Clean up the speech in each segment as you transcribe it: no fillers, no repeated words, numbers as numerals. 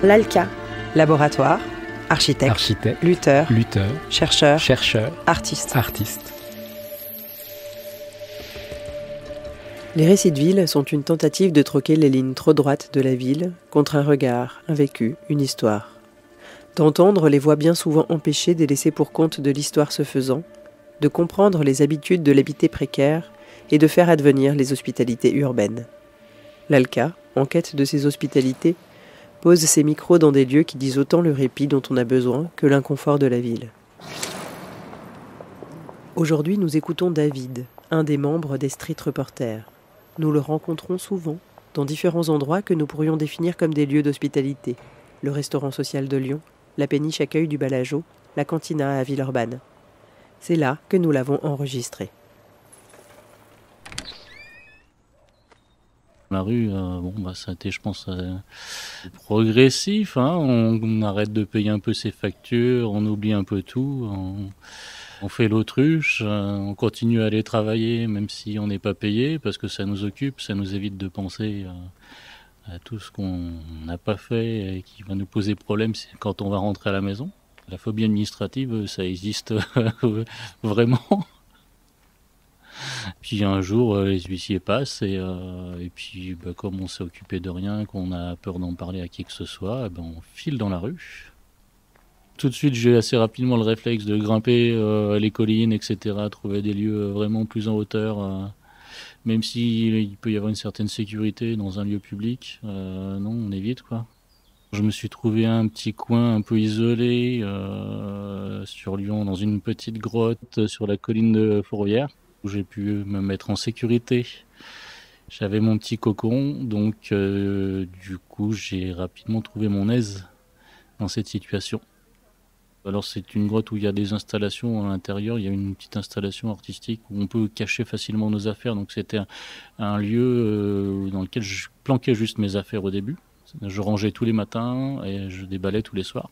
L'ALCA. Laboratoire, architecte, lutteur, chercheur, artiste. Les récits de ville sont une tentative de troquer les lignes trop droites de la ville contre un regard, un vécu, une histoire. D'entendre les voix bien souvent empêchées des laissés pour compte de l'histoire se faisant, de comprendre les habitudes de l'habité précaire et de faire advenir les hospitalités urbaines. L'ALCA, en quête de ces hospitalités, pose ses micros dans des lieux qui disent autant le répit dont on a besoin que l'inconfort de la ville. Aujourd'hui, nous écoutons David, un des membres des Street Reporters. Nous le rencontrons souvent dans différents endroits que nous pourrions définir comme des lieux d'hospitalité. Le restaurant social de Lyon, la péniche accueil du Balageau, la cantina à Villeurbanne. C'est là que nous l'avons enregistré. La rue, ça a été, je pense, progressif. On arrête de payer un peu ses factures, on oublie un peu tout, on fait l'autruche, on continue à aller travailler même si on n'est pas payé parce que ça nous occupe, ça nous évite de penser à tout ce qu'on n'a pas fait et qui va nous poser problème quand on va rentrer à la maison. La phobie administrative, ça existe vraiment. Puis un jour, les huissiers passent et puis comme on s'est occupé de rien, qu'on a peur d'en parler à qui que ce soit, on file dans la rue. Tout de suite, j'ai assez rapidement le réflexe de grimper les collines, etc., trouver des lieux vraiment plus en hauteur, même s'il peut y avoir une certaine sécurité dans un lieu public. Non, on évite, quoi. Je me suis trouvé un petit coin un peu isolé sur Lyon, dans une petite grotte sur la colline de Fourvière, où j'ai pu me mettre en sécurité. J'avais mon petit cocon, donc du coup j'ai rapidement trouvé mon aise dans cette situation. Alors c'est une grotte où il y a des installations à l'intérieur, il y a une petite installation artistique où on peut cacher facilement nos affaires, donc c'était un lieu dans lequel je planquais juste mes affaires au début. Je rangeais tous les matins et je déballais tous les soirs.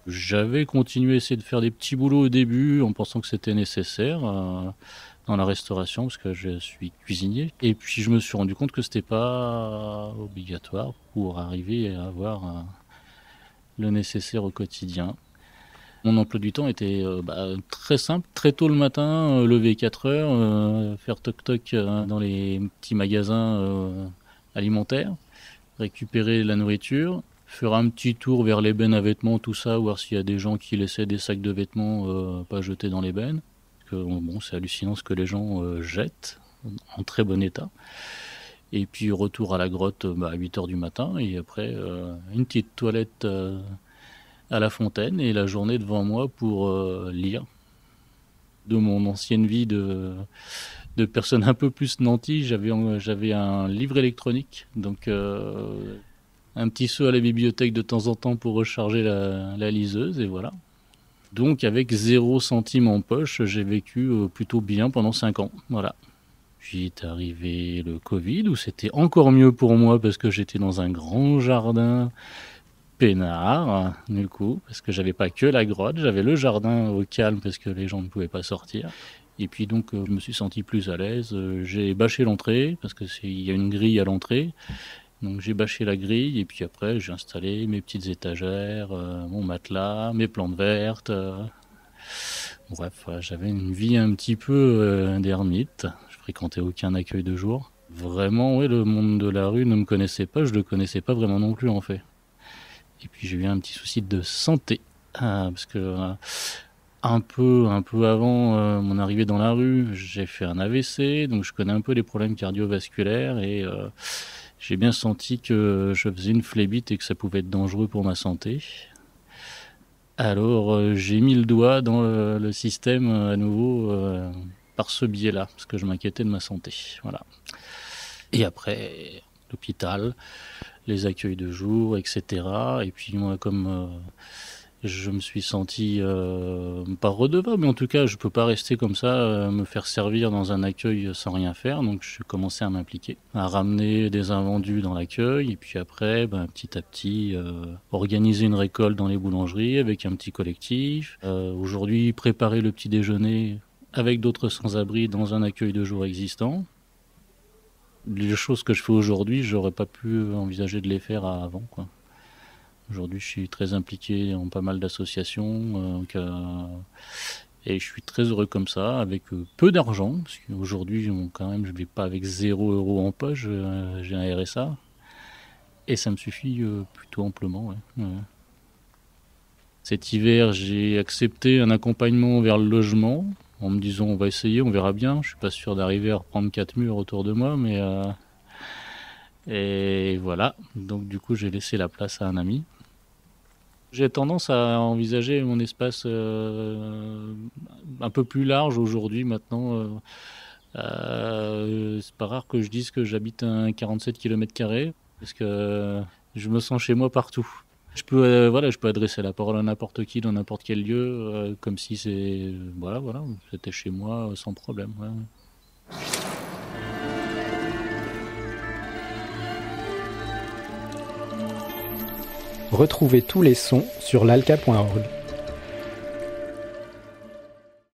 J'avais continué à essayer de faire des petits boulots au début en pensant que c'était nécessaire dans la restauration parce que je suis cuisinier. Et puis je me suis rendu compte que c'était pas obligatoire pour arriver à avoir le nécessaire au quotidien. Mon emploi du temps était très simple. Très tôt le matin, lever 4 heures, faire toc-toc dans les petits magasins alimentaires, récupérer la nourriture, faire un petit tour vers les bennes à vêtements, tout ça, voir s'il y a des gens qui laissaient des sacs de vêtements pas jetés dans les bennes. Parce que, c'est hallucinant ce que les gens jettent en très bon état. Et puis retour à la grotte à 8 heures du matin et après une petite toilette à la fontaine et la journée devant moi pour lire. De mon ancienne vie de personne un peu plus nantie, j'avais un livre électronique, donc un petit saut à la bibliothèque de temps en temps pour recharger la liseuse et voilà. Donc avec 0 centime en poche, j'ai vécu plutôt bien pendant 5 ans, voilà. Puis est arrivé le Covid où c'était encore mieux pour moi parce que j'étais dans un grand jardin peinard, du coup, parce que j'avais pas que la grotte, j'avais le jardin au calme parce que les gens ne pouvaient pas sortir. Et puis donc je me suis senti plus à l'aise, j'ai bâché l'entrée parce que il y a une grille à l'entrée. Donc j'ai bâché la grille et puis après j'ai installé mes petites étagères, mon matelas, mes plantes vertes. Bref, j'avais une vie un petit peu d'ermite. Je fréquentais aucun accueil de jour. Vraiment, oui, le monde de la rue ne me connaissait pas, je le connaissais pas vraiment non plus en fait. Et puis j'ai eu un petit souci de santé parce que un peu avant mon arrivée dans la rue, j'ai fait un AVC, donc je connais un peu les problèmes cardiovasculaires et j'ai bien senti que je faisais une phlébite et que ça pouvait être dangereux pour ma santé. Alors j'ai mis le doigt dans le système à nouveau par ce biais-là, parce que je m'inquiétais de ma santé. Voilà. Et après, l'hôpital, les accueils de jour, etc. Et puis moi, comme je me suis senti pas redevable, mais en tout cas, je peux pas rester comme ça, me faire servir dans un accueil sans rien faire. Donc, j'ai commencé à m'impliquer, à ramener des invendus dans l'accueil, et puis après, petit à petit, organiser une récolte dans les boulangeries avec un petit collectif. Aujourd'hui, préparer le petit déjeuner avec d'autres sans-abri dans un accueil de jour existant. Les choses que je fais aujourd'hui, j'aurais pas pu envisager de les faire avant, quoi. Aujourd'hui, je suis très impliqué en pas mal d'associations. Et je suis très heureux comme ça, avec peu d'argent. Parce qu'aujourd'hui, quand même, je ne vais pas avec 0 € en poche. J'ai un RSA. Et ça me suffit plutôt amplement. Ouais. Cet hiver, j'ai accepté un accompagnement vers le logement, en me disant on va essayer, on verra bien. Je ne suis pas sûr d'arriver à reprendre 4 murs autour de moi, mais et voilà. Donc du coup, j'ai laissé la place à un ami. J'ai tendance à envisager mon espace un peu plus large aujourd'hui maintenant. C'est pas rare que je dise que j'habite un 47 km², parce que je me sens chez moi partout. Je peux adresser la parole à n'importe qui dans n'importe quel lieu, comme si c'était chez moi sans problème. Ouais. Retrouvez tous les sons sur l'alka.org.